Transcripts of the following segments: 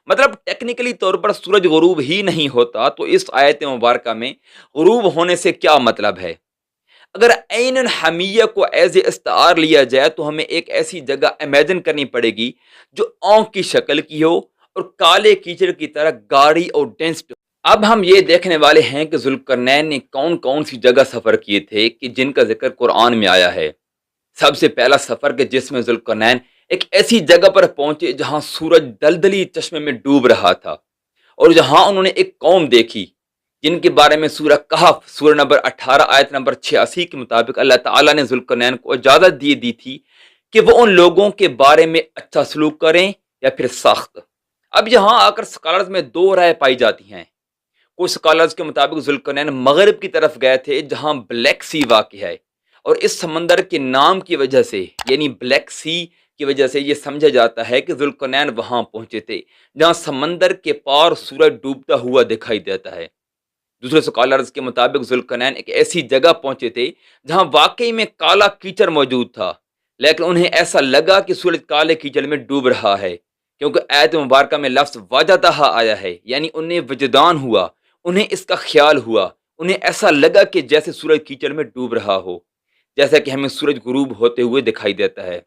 مطلب ٹیکنیکلی طور پر سورج غروب ہی نہیں ہوتا، تو اس آیت مبارکہ میں غروب ہونے سے کیا مطلب ہے؟ اگر عین الحمیہ کو ایز اے استعار لیا جائے تو ہمیں ایک ایسی جگہ امیجن کرنی پڑے گی جو آنکھ کی شکل کی ہو اور کالے کیچڑ کی طرح گاڑی اور ڈینس ہو۔ اب ہم یہ دیکھنے والے ہیں کہ ذوالقرنین نے کون کون سی جگہ سفر کیے تھے کہ جن کا ذکر قرآن میں آیا ہے۔ سب سے پہلا سفر کہ جس میں ذوالقرنین ایک ایسی جگہ پر پہنچے جہاں سورج دلدلی چشمے میں ڈوب رہا تھا، اور جہاں انہوں نے ایک قوم دیکھی جن کے بارے میں سورہ کہف سورہ نمبر 18 آیت نمبر 86 کے مطابق اللہ تعالیٰ نے ذوالقرنین کو اجازت دی تھی کہ وہ ان لوگوں کے بارے میں اچھا سلوک کریں یا پھر سخت۔ اب یہاں آ کر سکالرز میں دو رائے پائی جاتی ہیں۔ کچھ سکالرز کے مطابق ذوالقرنین مغرب کی طرف گئے تھے جہاں بلیک سی واقع ہے، اور اس سمندر کے نام کی وجہ سے یعنی بلیک سی کی وجہ سے یہ سمجھا جاتا ہے کہ ذوالقرنین وہاں پہنچے تھے جہاں سمندر کے پار سورج ڈوبتا ہوا دکھائی دیتا ہے۔ دوسرے سکالرز کے مطابق ذوالقرنین ایک ایسی جگہ پہنچے تھے جہاں واقعی میں کالا کیچڑ موجود تھا، لیکن انہیں ایسا لگا کہ سورج کالے کیچڑ میں ڈوب رہا ہے، کیونکہ آیت مبارکہ میں لفظ وجدہ آیا ہے، یعنی انہیں وجدان ہوا، انہیں اس کا خیال ہوا، انہیں ایسا لگا کہ جیسے سورج کیچڑ میں ڈوب رہا ہو، جیسا کہ ہمیں سورج غروب ہوتے ہوئے دکھائی دیتا ہے۔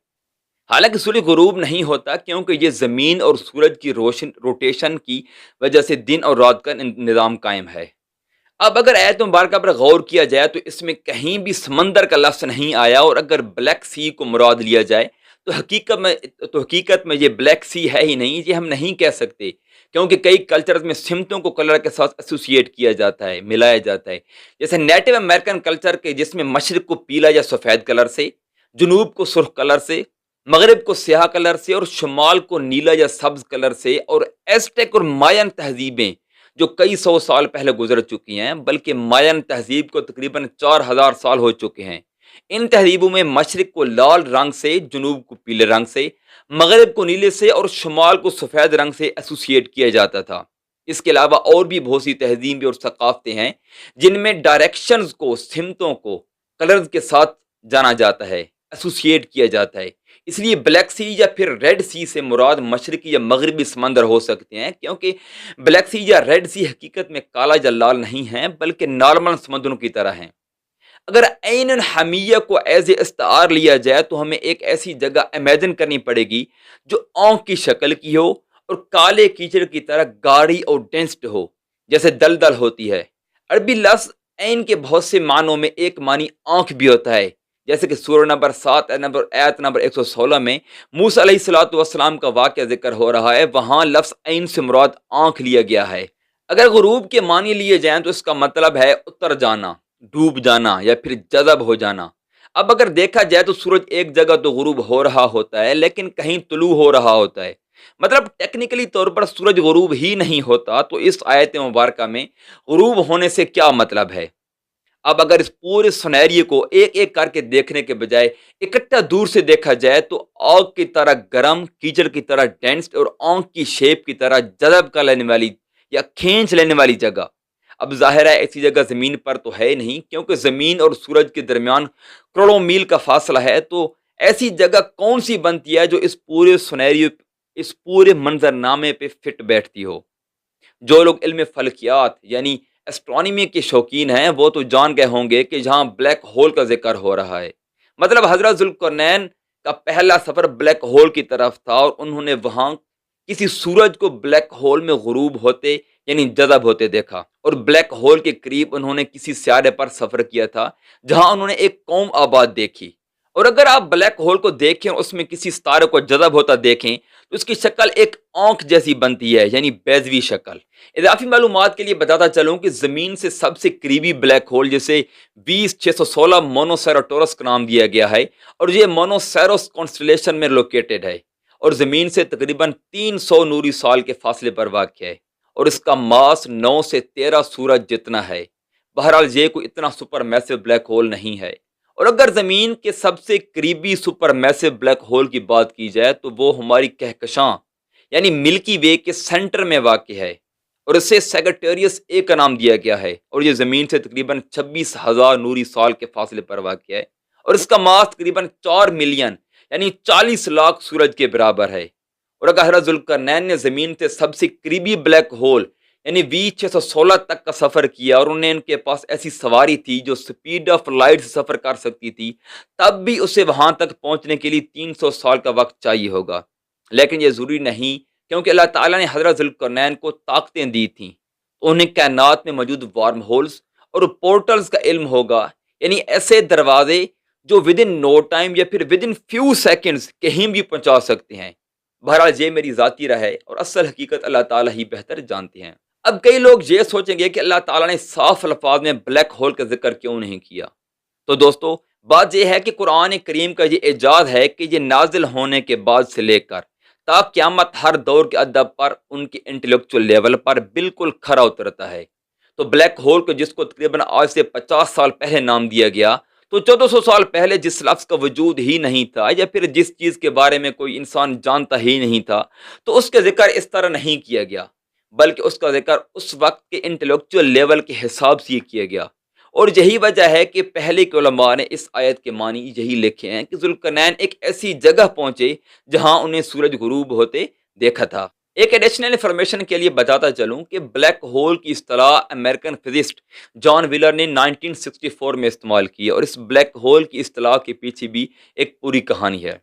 حالانکہ سورج غروب نہیں ہوتا، کیونکہ یہ زمین اور سورج کی روٹیشن کی وجہ سے دن اور رات کا نظام قائم ہے۔ اب اگر آیت مبارکہ پر غور کیا جائے تو اس میں کہیں بھی سمندر کا لفظ نہیں آیا، اور اگر بلیک سی کو مراد لیا جائے تو حقیقت میں یہ بلیک سی ہے ہی نہیں، یہ ہم نہیں کہہ سکتے، کیونکہ کئی کلچرز میں سمتوں کو کلر کے ساتھ ایسوسیٹ کیا جاتا ہے، ملایا جاتا ہے، جیسے نیٹو امریکن کلچر کے جس میں مشرق کو پیلا یا سفید کلر سے، جنوب کو سرخ کلر سے، مغرب کو سیاہ کلر سے، اور شمال کو نیلا یا سبز کلر سے، اور ایزٹیک اور ماین تہذیبیں جو کئی سو سال پہلے گزر چکی ہیں، بلکہ ماین تہذیب کو تقریباً 4000 سال ہو چکے ہیں۔ ان تہذیبوں میں مشرق کو لال رنگ سے، جنوب کو پیلے رنگ سے، مغرب کو نیلے سے اور شمال کو سفید رنگ سے ایسوسیٹ کیا جاتا تھا۔ اس کے علاوہ اور بھی بہت سی تہذیبیں اور ثقافتیں ہیں جن میں ڈائریکشنز کو، سمتوں کو کلرز کے ساتھ جانا جاتا ہے، ایسوسیٹ کیا جاتا ہے۔ اس لیے بلیک سی یا پھر ریڈ سی سے مراد مشرقی یا مغربی سمندر ہو سکتے ہیں، کیونکہ بلیک سی یا ریڈ سی حقیقت میں کالا یا لال نہیں ہیں، بلکہ نارمل سمندروں کی طرح ہیں۔ اگر عین الحمیہ کو ایز اے استعار لیا جائے تو ہمیں ایک ایسی جگہ امیجن کرنی پڑے گی جو آنکھ کی شکل کی ہو اور کالے کیچڑ کی طرح گاڑی اور ڈینسڈ ہو، جیسے دلدل ہوتی ہے۔ عربی لفظ عین کے بہت سے معنوں میں ایک معنی آنکھ بھی ہوتا ہے، جیسے کہ سورہ نمبر 7 آیت نمبر 116 میں موسیٰ علیہ الصلوۃ والسلام کا واقعہ ذکر ہو رہا ہے، وہاں لفظ عین سے مراد آنکھ لیا گیا ہے۔ اگر غروب کے معنی لیے جائیں تو اس کا مطلب ہے اتر جانا، ڈوب جانا یا پھر جذب ہو جانا۔ اب اگر دیکھا جائے تو سورج ایک جگہ تو غروب ہو رہا ہوتا ہے، لیکن کہیں طلوع ہو رہا ہوتا ہے۔ مطلب ٹیکنیکلی طور پر سورج غروب ہی نہیں ہوتا، تو اس آیت مبارکہ میں غروب ہونے سے کیا مطلب ہے؟ اب اگر اس پورے سنیریو کو ایک ایک کر کے دیکھنے کے بجائے اکٹھا دور سے دیکھا جائے تو آگ کی طرح گرم، کیچڑ کی طرح ڈینس اور آنکھ کی شیپ کی طرح جذب کر لینے والی یا کھینچ لینے والی جگہ، اب ظاہر ہے ایسی جگہ زمین پر تو ہے نہیں، کیونکہ زمین اور سورج کے درمیان کروڑوں میل کا فاصلہ ہے، تو ایسی جگہ کون سی بنتی ہے جو اس پورے سنیریو، اس پورے منظر نامے پہ فٹ بیٹھتی ہو؟ جو لوگ علم فلکیات یعنی اسٹرانومی کے شوقین ہیں وہ تو جان گئے ہوں گے کہ جہاں بلیک ہول کا ذکر ہو رہا ہے، مطلب حضرت ذوالقرنین کا پہلا سفر بلیک ہول کی طرف تھا، اور انہوں نے وہاں کسی سورج کو بلیک ہول میں غروب ہوتے یعنی جذب ہوتے دیکھا، اور بلیک ہول کے قریب انہوں نے کسی سیارے پر سفر کیا تھا جہاں انہوں نے ایک قوم آباد دیکھی۔ اور اگر آپ بلیک ہول کو دیکھیں اور اس میں کسی ستارے کو جذب ہوتا دیکھیں تو اس کی شکل ایک آنکھ جیسی بنتی ہے، یعنی بیضوی شکل۔ اضافی معلومات کے لیے بتاتا چلوں کہ زمین سے سب سے قریبی بلیک ہول جسے 20616 مونوسیروٹورس کا نام دیا گیا ہے، اور یہ مونوسیروس کانسٹلیشن میں لوکیٹڈ ہے، اور زمین سے تقریباً 300 نوری سال کے فاصلے پر واقع ہے، اور اس کا ماس 9 سے 13 سورج جتنا ہے۔ بہرحال یہ کوئی اتنا سپر میسو بلیک ہول نہیں ہے۔ اور اگر زمین کے سب سے قریبی سپر میسو بلیک ہول کی بات کی جائے تو وہ ہماری کہکشاں یعنی ملکی وے کے سینٹر میں واقع ہے، اور اسے سیگیٹیریس اے کا نام دیا گیا ہے، اور یہ زمین سے تقریباً 26,000 نوری سال کے فاصلے پر واقع ہے، اور اس کا ماس تقریباً 4 ملین یعنی 40 لاکھ سورج کے برابر ہے، اور اگر حضرت ذوالقرنین نے زمین سے سب سے قریبی بلیک ہول یعنی V616 تک کا سفر کیا اور انہیں ان کے پاس ایسی سواری تھی جو سپیڈ آف لائٹ سے سفر کر سکتی تھی، تب بھی اسے وہاں تک پہنچنے کے لیے 300 سال کا وقت چاہیے ہوگا۔ لیکن یہ ضروری نہیں، کیونکہ اللہ تعالیٰ نے حضرت ذوالقرنین کو طاقتیں دی تھیں، تو انہیں کائنات میں موجود وارم ہولز اور پورٹلز کا علم ہوگا، یعنی ایسے دروازے جو ود ان نو ٹائم یا پھر ود ان فیو سیکنڈز کہیں بھی پہنچا سکتے ہیں۔ بہرحال یہ میری ذاتی رائے ہے اور اصل حقیقت اللہ تعالیٰ ہی بہتر جانتے ہیں۔ اب کئی لوگ یہ سوچیں گے کہ اللہ تعالیٰ نے صاف الفاظ میں بلیک ہول کا ذکر کیوں نہیں کیا؟ تو دوستو، بات یہ ہے کہ قرآن کریم کا یہ اعجاز ہے کہ یہ نازل ہونے کے بعد سے لے کر تا قیامت ہر دور کے ادب پر ان کے انٹلیکچوئل لیول پر بالکل کھرا اترتا ہے۔ تو بلیک ہول کو جس کو تقریباً آج سے 50 سال پہلے نام دیا گیا، تو 1400 سال پہلے جس لفظ کا وجود ہی نہیں تھا یا پھر جس چیز کے بارے میں کوئی انسان جانتا ہی نہیں تھا، تو اس کا ذکر اس طرح نہیں کیا گیا، بلکہ اس کا ذکر اس وقت کے انٹلیکچوئل لیول کے حساب سے کیا گیا۔ اور یہی وجہ ہے کہ پہلے کے علماء نے اس آیت کے معنی یہی لکھے ہیں کہ ذوالقرنین ایک ایسی جگہ پہنچے جہاں انہیں سورج غروب ہوتے دیکھا تھا۔ ایک ایڈیشنل انفارمیشن کے لیے بتاتا چلوں کہ بلیک ہول کی اصطلاح امریکن فزسٹ جان ویلر نے 1964 میں استعمال کی اور اس بلیک ہول کی اصطلاح کے پیچھے بھی ایک پوری کہانی ہے۔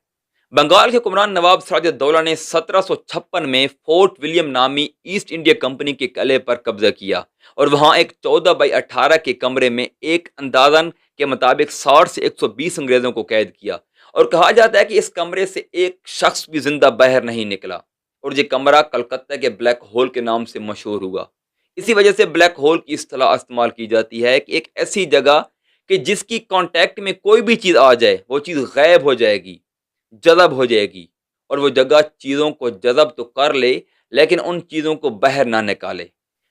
بنگال کے حکمران نواب سراج الدولہ نے 1756 میں فورٹ ولیم نامی ایسٹ انڈیا کمپنی کے قلعے پر قبضہ کیا اور وہاں ایک 14x18 کے کمرے میں ایک اندازن کے مطابق 60 سے 120 انگریزوں کو قید کیا، اور کہا جاتا ہے کہ اس کمرے سے ایک شخص بھی زندہ باہر نہیں نکلا، اور یہ کمرہ کلکتہ کے بلیک ہول کے نام سے مشہور ہوا۔ اسی وجہ سے بلیک ہول کی اصطلاح استعمال کی جاتی ہے کہ ایک ایسی جگہ کہ جس کی کانٹیکٹ میں کوئی بھی چیز آ جائے وہ چیز غائب ہو جائے گی، جذب ہو جائے گی، اور وہ جگہ چیزوں کو جذب تو کر لے لیکن ان چیزوں کو باہر نہ نکالے۔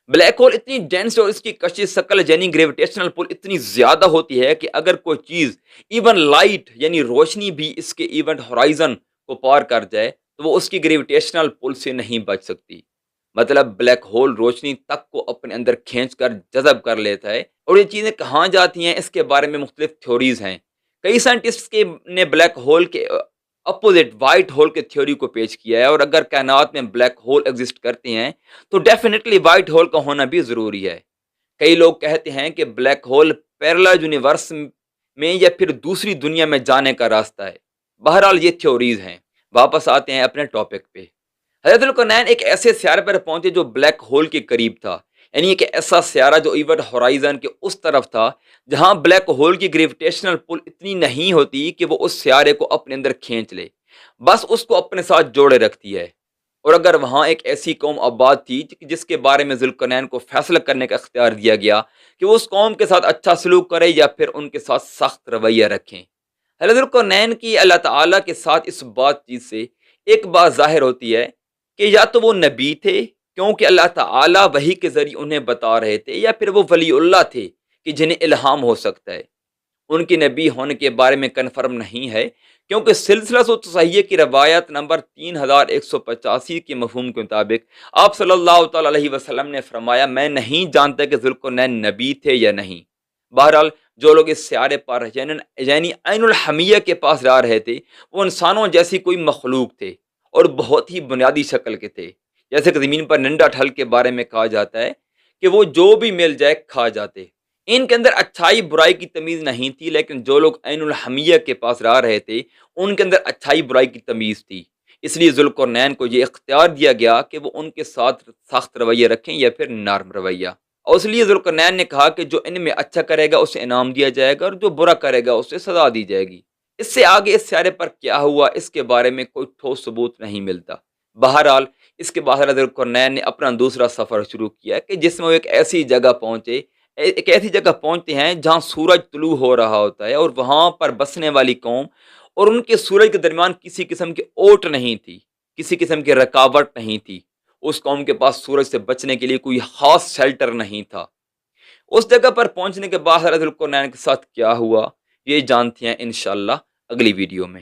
بلیک ہول اتنی ڈینس اور اس کی کشش شکل یعنی گریویٹیشنل پل اتنی زیادہ ہوتی ہے کہ اگر کوئی چیز ایون لائٹ یعنی روشنی بھی اس کے ایونٹ ہورائزن کو پار کر جائے تو وہ اس کی گریویٹیشنل پل سے نہیں بچ سکتی۔ مطلب بلیک ہول روشنی تک کو اپنے اندر کھینچ کر جذب کر لیتا ہے، اور یہ چیزیں کہاں جاتی ہیں اس کے بارے میں مختلف تھیوریز ہیں۔ کئی سائنٹسٹ نے بلیک ہول کے اپوزٹ وائٹ ہول کے تھیوری کو پیش کیا ہے، اور اگر کائنات میں بلیک ہول ایگزسٹ کرتے ہیں تو ڈیفینیٹلی وائٹ ہول کا ہونا بھی ضروری ہے۔ کئی لوگ کہتے ہیں کہ بلیک ہول پیرلل یونیورس میں یا پھر دوسری دنیا میں جانے کا راستہ ہے۔ بہرحال یہ تھیوریز ہیں۔ واپس آتے ہیں اپنے ٹاپک پہ۔ حضرت ذوالقرنین ایک ایسے سیارے پر پہنچے جو بلیک ہول کے قریب تھا، یعنی ایک ایسا سیارہ جو ایونٹ ہورائزن کے اس طرف تھا جہاں بلیک ہول کی گریویٹیشنل پل اتنی نہیں ہوتی کہ وہ اس سیارے کو اپنے اندر کھینچ لے، بس اس کو اپنے ساتھ جوڑے رکھتی ہے۔ اور اگر وہاں ایک ایسی قوم آباد تھی جس کے بارے میں ذوالقرنین کو فیصلہ کرنے کا اختیار دیا گیا کہ وہ اس قوم کے ساتھ اچھا سلوک کرے یا پھر ان کے ساتھ سخت رویہ رکھیں۔ حضرت ذوالقرنین کی اللہ تعالیٰ کے ساتھ اس بات چیز سے ایک بات ظاہر ہوتی ہے کہ یا تو وہ نبی تھے کیونکہ اللہ تعالیٰ وحی کے ذریعے انہیں بتا رہے تھے، یا پھر وہ ولی اللہ تھے کہ جنہیں الہام ہو سکتا ہے۔ ان کے نبی ہونے کے بارے میں کنفرم نہیں ہے، کیونکہ سلسلہ صحیح کی روایت نمبر 3185 کے مفہوم کے مطابق آپ صلی اللہ تعالی علیہ وسلم نے فرمایا، میں نہیں جانتا کہ ذوالقرنین نبی تھے یا نہیں۔ بہرحال جو لوگ اس سیارے پر یعنی عین الحمیہ کے پاس جا رہے تھے وہ انسانوں جیسی کوئی مخلوق تھے اور بہت ہی بنیادی شکل کے تھے، جیسے کہ زمین پر ننڈا ٹھل کے بارے میں کہا جاتا ہے کہ وہ جو بھی مل جائے کھا جاتے۔ ان کے اندر اچھائی برائی کی تمیز نہیں تھی، لیکن جو لوگ عین الحمیہ کے پاس رہ رہے تھے ان کے اندر اچھائی برائی کی تمیز تھی۔ اس لیے ذوالقرنین کو یہ اختیار دیا گیا کہ وہ ان کے ساتھ سخت رویہ رکھیں یا پھر نرم رویہ، اور اس لیے ذوالقرنین نے کہا کہ جو ان میں اچھا کرے گا اسے انعام دیا جائے گا اور جو برا کرے گا اسے سزا دی جائے گی۔ اس سے آگے اس سیارے پر کیا ہوا اس کے بارے میں کوئی ٹھوس ثبوت نہیں ملتا۔ بہرحال اس کے بعد حضرت ذوالقرنین نے اپنا دوسرا سفر شروع کیا کہ جس میں وہ ایک ایسی جگہ پہنچتے ہیں جہاں سورج طلوع ہو رہا ہوتا ہے، اور وہاں پر بسنے والی قوم اور ان کے سورج کے درمیان کسی قسم کی اوٹ نہیں تھی، کسی قسم کی رکاوٹ نہیں تھی۔ اس قوم کے پاس سورج سے بچنے کے لیے کوئی خاص شیلٹر نہیں تھا۔ اس جگہ پر پہنچنے کے بعد حضرت ذوالقرنین کے ساتھ کیا ہوا یہ جانتے ہیں انشاءاللہ اگلی ویڈیو میں۔